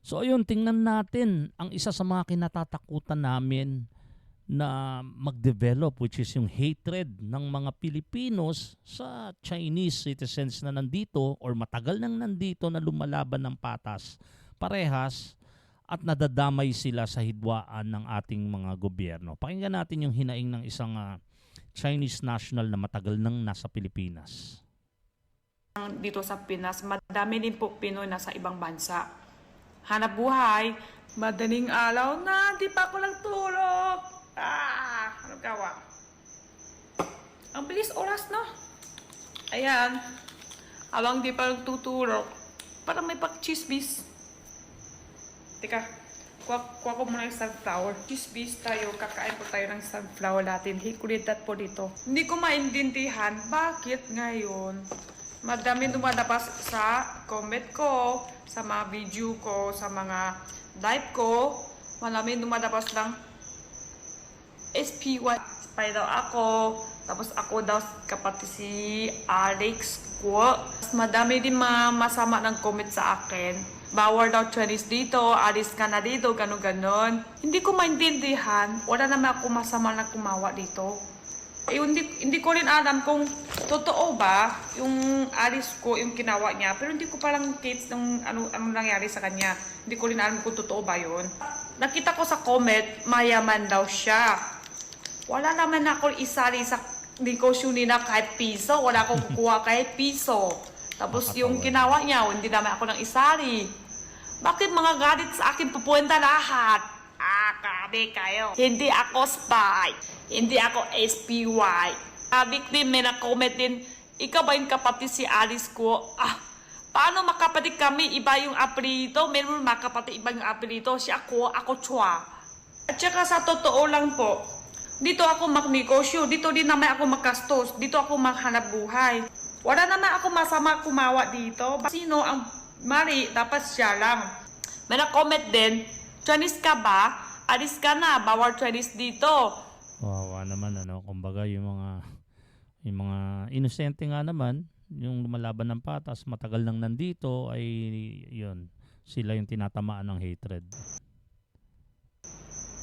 So ayun, tingnan natin ang isa sa mga kinatatakutan namin na mag-develop, which is yung hatred ng mga Pilipinos sa Chinese citizens na nandito or matagal nang nandito na lumalaban ng patas parehas at nadadamay sila sa hidwaan ng ating mga gobyerno. Pakinggan natin yung hinaing ng isang Chinese national na matagal nang nasa Pilipinas. Dito sa Pinas, madami din po Pinoy na sa ibang bansa. Hanap buhay, madaling araw na, di pa ako nagtulog. Anong gawa? Ang bilis oras, no? Ayan. Abang di pa nagtutulog. Parang may pag-chismis. Teka, kuha ko muna yung sunflower. Chismis tayo, kakain po tayo ng sunflower natin. Hikulitat po dito. Hindi ko maintindihan bakit ngayon madami dumadapas sa comment ko, sa mga video ko, sa mga live ko. Marami dumadapas ng SPY. Spy daw ako. Tapos ako daw kapatid si Alex ko. Madami din mga masama ng comment sa akin. Bawal daw Chinese dito, alis ka na dito, gano'n-gano'n. Hindi ko maintindihan. Wala naman ako masama na kumawa dito. Hindi ko rin alam kung totoo ba yung alis ko, yung kinawa niya. Pero hindi ko parang kids ng ano nangyari sa kanya. Hindi ko rin alam kung totoo ba yun. Nakita ko sa comment, mayaman daw siya. Wala naman ako isali sa negosyo nila kahit piso. Wala akong kukuha kahit piso. Tapos yung kinawa niya, hindi naman ako nang isali. Bakit mga galit sa akin pupunta lahat? Grabe kayo. Hindi ako spy. Hindi ako SPY. Victim, may na-comment din, ikaw ba yung kapatid si Alice ko? Paano makapatid kami? Iba yung apelyido. Meron makapatid iba yung apelyido. Si ako Chua. At saka sa totoo lang po, dito ako magnegosyo. Dito din naman ako makastos. Dito ako maghanap buhay. Wala naman ako masama kumawa dito. Sino ang mali? Dapat siya lang. May na-comment din, Chinese ka ba? Alis ka na, bawal Chinese dito. Wawa naman kumbaga yung mga inosente nga naman, yung lumalaban ng patas, matagal nang nandito ay yun, sila yung tinatamaan ng hatred.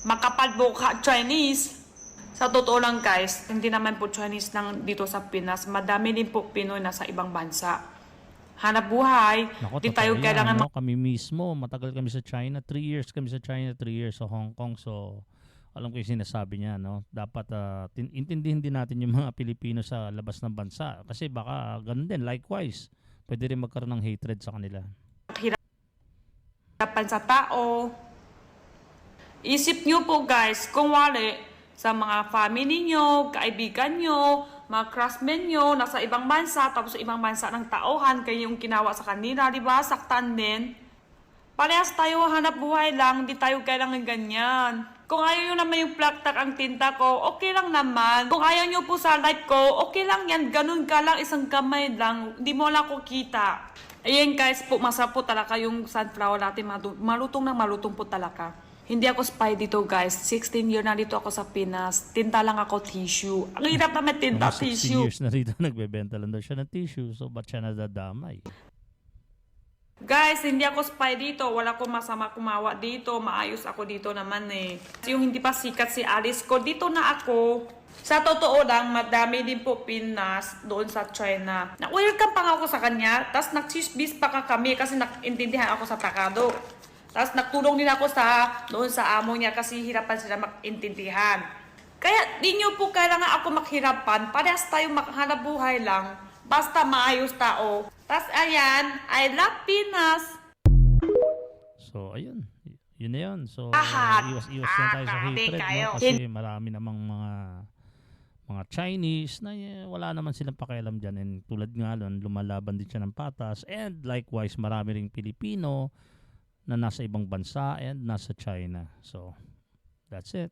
Makapal buka Chinese. Sa totoo lang guys, hindi naman po Chinese lang dito sa Pinas. Madami din po Pinoy na sa ibang bansa. Hanap buhay, di tayo kailangan kami mismo, matagal kami sa China, 3 years kami sa China, 3 years sa Hong Kong. So alam ko yung sinasabi niya, dapat intindihin din natin yung mga Pilipino sa labas ng bansa kasi baka ganun din, likewise pwede rin magkaroon ng hatred sa kanila. Hirapan sa tao. Isip nyo po guys, kung wali sa mga family nyo, kaibigan nyo, mga classmates nyo, nasa ibang bansa, tapos sa ibang bansa ng tauhan, kayo yung kinawa sa kanila, di ba? Saktan din. Parehas tayo hanap buhay lang, di tayo kailangan ganyan. Kung ayaw nyo naman yung plaktak ang tinta ko, okay lang naman. Kung ayaw nyo po sa light ko, okay lang yan. Ganun ka lang, isang kamay lang. Hindi mo lang ko kita. Ayan guys, po, masarap po talaga yung sunflower natin. Malutong na malutong po talaga. Hindi ako spy dito guys. 16 years na dito ako sa Pinas. Tinta lang ako tissue. Ang hirap naman tinta tissue. 16 years na rito, nagbebenta lang daw siya ng tissue. So ba't siya nadadamay? Guys, hindi ako spy dito. Wala akong masama kumawa dito. Maayos ako dito naman eh. Yung hindi pa sikat si Alice ko, dito na ako. Sa totoo lang, madami din po Pinas doon sa China. Na-welcome pa ako sa kanya. Tapos nag-chismis pa kami kasi naintindihan ako sa Takado. Tapos nagtulong din ako doon sa amo niya kasi hirapan sila mag-intindihan. Kaya di nyo po kailangan ako maghirapan. Parehas tayo makhanap buhay lang. Basta maayos tao. Tapos ayan, I love Pinas. So ayun, yun na yun. So iwas na tayo sa hatred, kasi marami namang mga Chinese na wala naman silang pakialam dyan. And tulad nga nun, lumalaban din siya ng patas. And likewise, marami ring Pilipino na nasa ibang bansa and nasa China. So that's it.